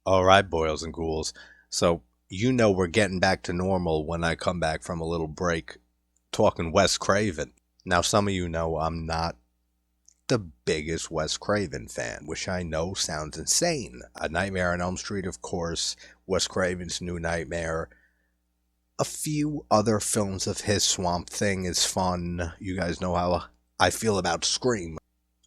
All right, boils and ghouls. So, we're getting back to normal when I come back from a little break talking Wes Craven. Now, some of you know I'm not the biggest Wes Craven fan, which I know sounds insane. A Nightmare on Elm Street, of course, Wes Craven's New Nightmare. A few other films of his. Swamp Thing is fun. You guys know how I feel about Scream.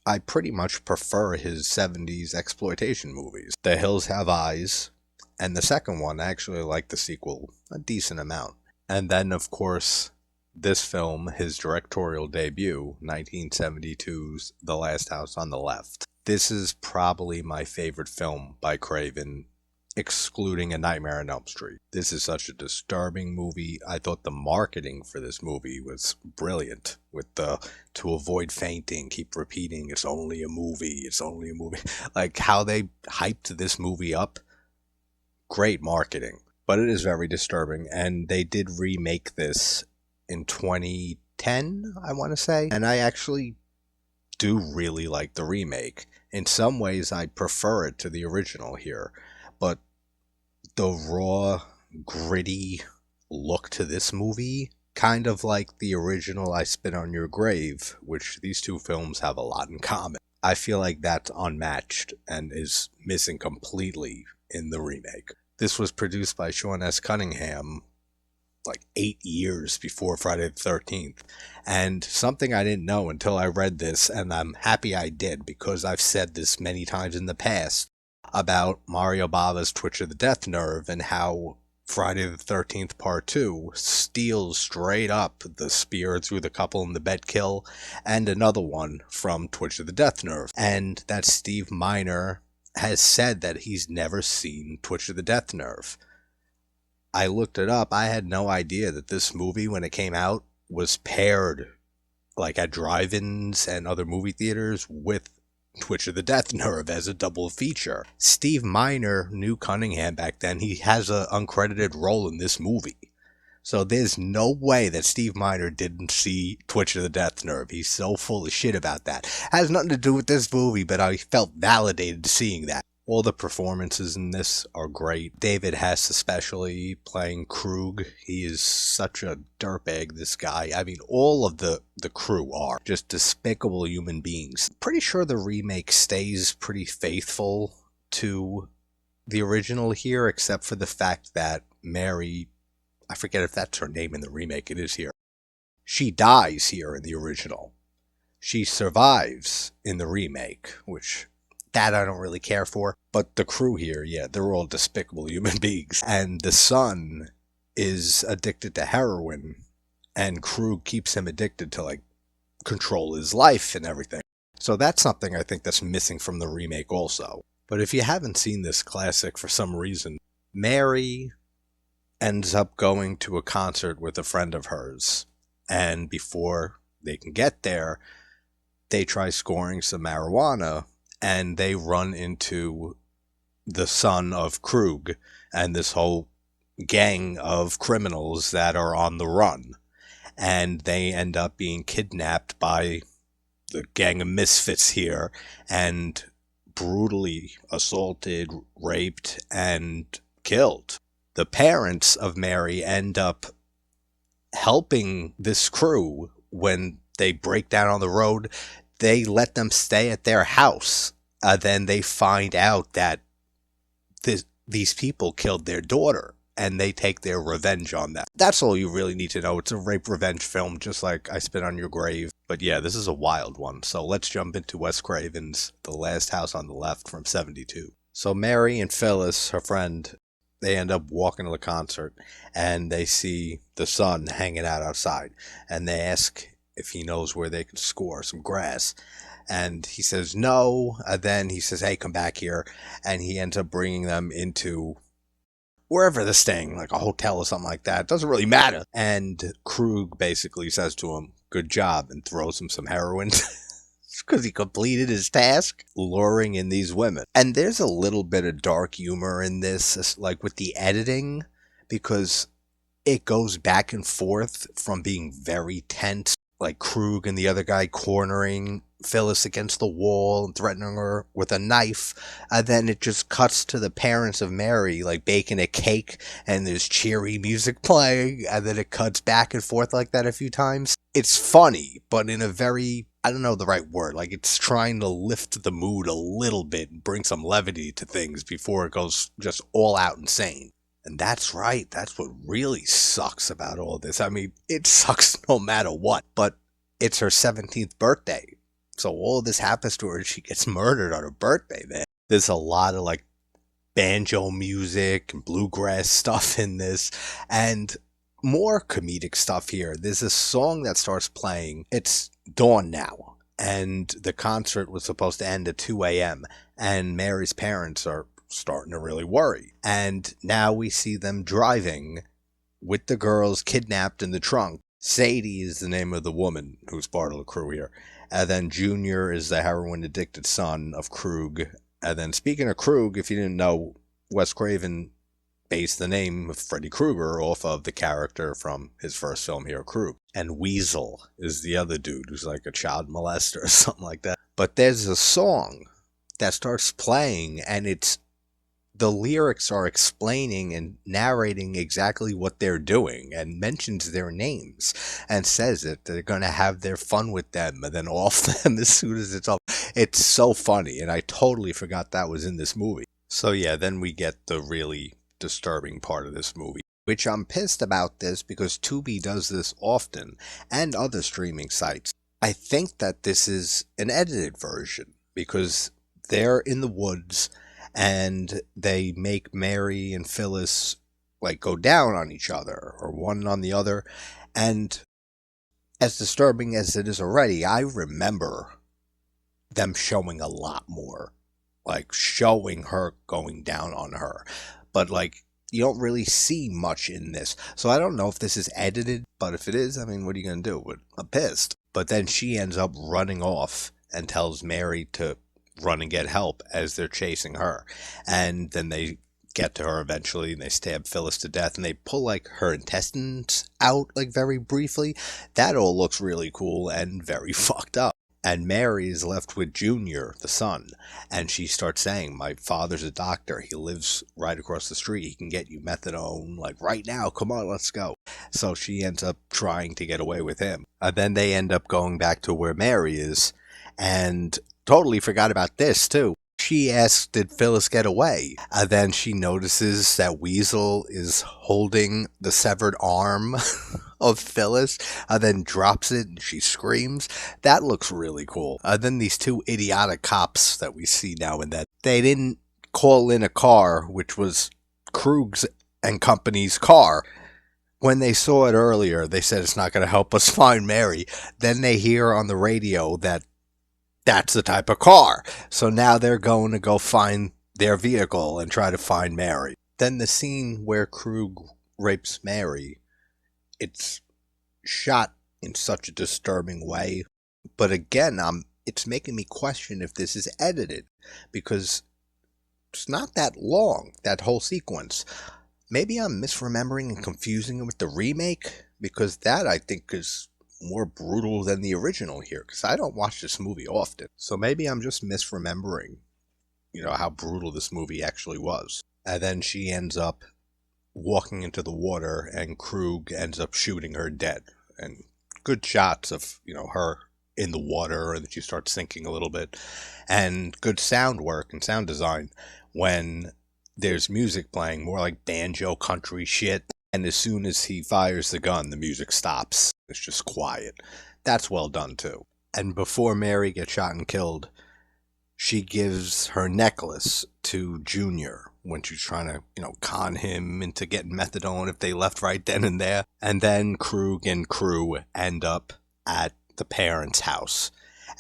I pretty much prefer his 70s exploitation movies. The Hills Have Eyes, and the second one, I actually like the sequel a decent amount. And then, of course, this film, his directorial debut, 1972's The Last House on the Left. This is probably my favorite film by Craven, excluding A Nightmare on Elm Street. This is such a disturbing movie. I thought the marketing for this movie was brilliant, with the "to avoid fainting, keep repeating, it's only a movie, it's only a movie." Like how they hyped this movie up. Great marketing. But it is very disturbing, and they did remake this in 2010, I want to say. And I actually do really like the remake. In some ways, I prefer it to the original here. But the raw, gritty look to this movie, kind of like the original I Spit on Your Grave, which these two films have a lot in common. I feel like that's unmatched and is missing completely in the remake. This was produced by Sean S. Cunningham like 8 years before Friday the 13th. And something I didn't know until I read this, and I'm happy I did because I've said this many times in the past, about Mario Bava's Twitch of the Death Nerve and how Friday the 13th Part 2 steals straight up the spear through the couple in the bed kill, and another one from Twitch of the Death Nerve. And that Steve Miner has said that he's never seen Twitch of the Death Nerve. I looked it up. I had no idea that this movie, when it came out, was paired like at drive-ins and other movie theaters with Twitch of the Death Nerve as a double feature. Steve Miner knew Cunningham back then. He has an uncredited role in this movie. So there's no way that Steve Miner didn't see Twitch of the Death Nerve. He's so full of shit about that. Has nothing to do with this movie, but I felt validated seeing that. All the performances in this are great. David Hess especially playing Krug. He is such a dirtbag, this guy. I mean, all of the crew are just despicable human beings. Pretty sure the remake stays pretty faithful to the original here, except for the fact that Mari, I forget if that's her name in the remake, it is here. She dies here in the original. She survives in the remake, which that I don't really care for. But the crew here, yeah, they're all despicable human beings. And the son is addicted to heroin, and Krug keeps him addicted to, like, control his life and everything. So that's something I think that's missing from the remake also. But if you haven't seen this classic for some reason, Mari ends up going to a concert with a friend of hers. And before they can get there, they try scoring some marijuana, and they run into the son of Krug and this whole gang of criminals that are on the run. And they end up being kidnapped by the gang of misfits here and brutally assaulted, raped, and killed. The parents of Mari end up helping this crew when they break down on the road. They let them stay at their house. Then they find out that these people killed their daughter, and they take their revenge on them. That's all you really need to know. It's a rape revenge film, just like I Spit on Your Grave. But yeah, this is a wild one. So let's jump into Wes Craven's The Last House on the Left from 72. So Mari and Phyllis, her friend, they end up walking to the concert, and they see the son hanging out outside, and they ask if he knows where they can score some grass. And he says no. Then he says, hey, come back here. And he ends up bringing them into wherever they're staying, like a hotel or something like that. It doesn't really matter. And Krug basically says to him, good job, and throws him some heroin. Because he completed his task, luring in these women. And there's a little bit of dark humor in this, like with the editing, because it goes back and forth from being very tense, like Krug and the other guy cornering Phyllis against the wall and threatening her with a knife. And then it just cuts to the parents of Mary, like baking a cake, and there's cheery music playing, and then it cuts back and forth like that a few times. It's funny, but in a very, I don't know the right word, like it's trying to lift the mood a little bit and bring some levity to things before it goes just all out insane. And that's right. That's what really sucks about all this. I mean, it sucks no matter what, but it's her 17th birthday. So all this happens to her and she gets murdered on her birthday, man. There's a lot of like banjo music and bluegrass stuff in this and more comedic stuff here. There's a song that starts playing. It's dawn now. And the concert was supposed to end at 2 a.m. And Mary's parents are starting to really worry. And now we see them driving with the girls kidnapped in the trunk. Sadie is the name of the woman who's part of the crew here. And then Junior is the heroin addicted son of Krug. And then speaking of Krug, if you didn't know, Wes Craven based the name of Freddy Krueger off of the character from his first film here, Krug. And Weasel is the other dude who's like a child molester or something like that. But there's a song that starts playing and the lyrics are explaining and narrating exactly what they're doing and mentions their names and says that they're going to have their fun with them and then off them as soon as it's up. It's so funny, and I totally forgot that was in this movie. So yeah, then we get the really disturbing part of this movie, which I'm pissed about this because Tubi does this often and other streaming sites. I think that this is an edited version because they're in the woods and they make Mary and Phyllis like go down on each other or one on the other. And as disturbing as it is already, I remember them showing a lot more, like showing her going down on her. But like, you don't really see much in this. So I don't know if this is edited, but if it is, I mean, what are you going to do? I'm pissed. But then she ends up running off and tells Mary to run and get help as they're chasing her. And then they get to her eventually and they stab Phyllis to death and they pull like her intestines out like very briefly. That all looks really cool and very fucked up. And Mary is left with Junior, the son, and she starts saying, my father's a doctor. He lives right across the street. He can get you methadone, like right now. Come on, let's go. So she ends up trying to get away with him. Then they end up going back to where Mary is, and totally forgot about this too. She asks, did Phyllis get away? Then she notices that Weasel is holding the severed arm of Phyllis, then drops it and she screams. That looks really cool. Then these two idiotic cops that we see now and then, they didn't call in a car, which was Krug's and company's car. When they saw it earlier, they said it's not going to help us find Mary. Then they hear on the radio that that's the type of car. So now they're going to go find their vehicle and try to find Mary. Then the scene where Krug rapes Mary, it's shot in such a disturbing way. But again, it's making me question if this is edited because it's not that long, that whole sequence. Maybe I'm misremembering and confusing it with the remake because that I think is more brutal than the original here because I don't watch this movie often. So maybe I'm just misremembering, how brutal this movie actually was. And then she ends up walking into the water and Krug ends up shooting her dead. And good shots of, her in the water and she starts sinking a little bit. And good sound work and sound design when there's music playing, more like banjo country shit. And as soon as he fires the gun, the music stops. It's just quiet. That's well done, too. And before Mary gets shot and killed, she gives her necklace to Junior when she's trying to, con him into getting methadone if they left right then and there. And then Krug and crew end up at the parents' house.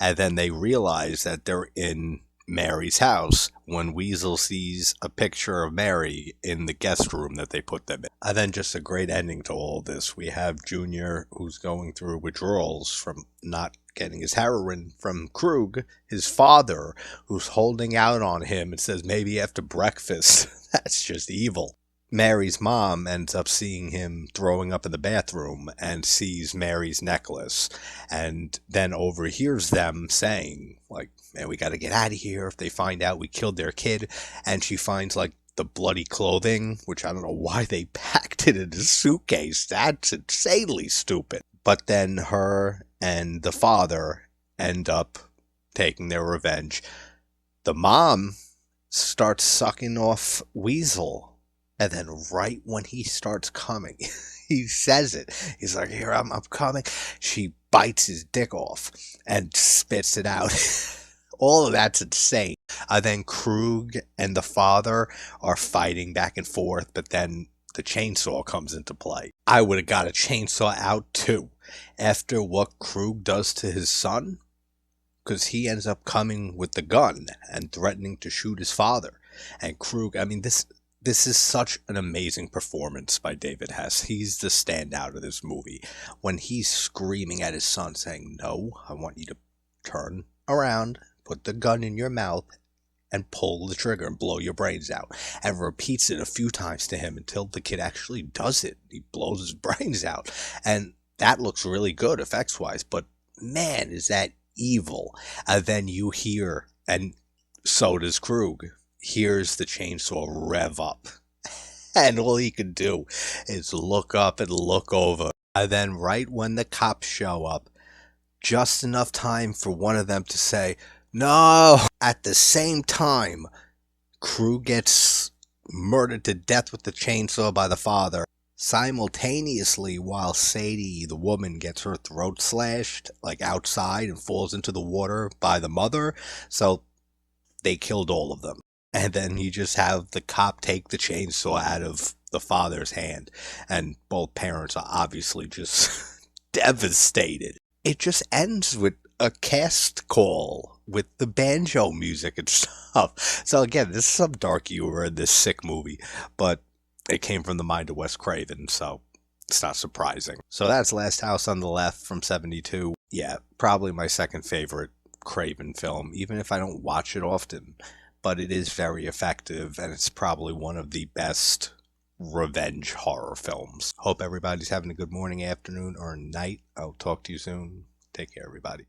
And then they realize that they're in Mary's house when Weasel sees a picture of Mary in the guest room that they put them in. And then just a great ending to all this. We have Junior who's going through withdrawals from not getting his heroin from Krug, his father who's holding out on him and says maybe after breakfast. That's just evil. Mary's mom ends up seeing him throwing up in the bathroom and sees Mary's necklace, and then overhears them saying, like, man, we got to get out of here if they find out we killed their kid. And she finds, like, the bloody clothing, which I don't know why they packed it in a suitcase. That's insanely stupid. But then her and the father end up taking their revenge. The mom starts sucking off Weasel, and then right when he starts coming, he says it. He's like, here, I'm coming. She bites his dick off and spits it out. All of that's insane. Then Krug and the father are fighting back and forth, but then the chainsaw comes into play. I would have got a chainsaw out too. After what Krug does to his son, because he ends up coming with the gun and threatening to shoot his father. And Krug, I mean, this is such an amazing performance by David Hess. He's the standout of this movie. When he's screaming at his son saying, no, I want you to turn around, put the gun in your mouth, and pull the trigger and blow your brains out. And repeats it a few times to him until the kid actually does it. He blows his brains out. And that looks really good effects-wise. But man, is that evil. Then you hear, and so does Krug, hears the chainsaw rev up. And all he can do is look up and look over. And then right when the cops show up, just enough time for one of them to say, no! At the same time, Krug gets murdered to death with the chainsaw by the father. Simultaneously, while Sadie, the woman, gets her throat slashed, like outside, and falls into the water by the mother. So they killed all of them. And then you just have the cop take the chainsaw out of the father's hand. And both parents are obviously just devastated. It just ends with a cast call with the banjo music and stuff. So again, this is some dark humor in this sick movie. But it came from the mind of Wes Craven, so it's not surprising. So that's Last House on the Left from 1972. Yeah, probably my second favorite Craven film, even if I don't watch it often. But it is very effective, and it's probably one of the best revenge horror films. Hope everybody's having a good morning, afternoon, or night. I'll talk to you soon. Take care, everybody.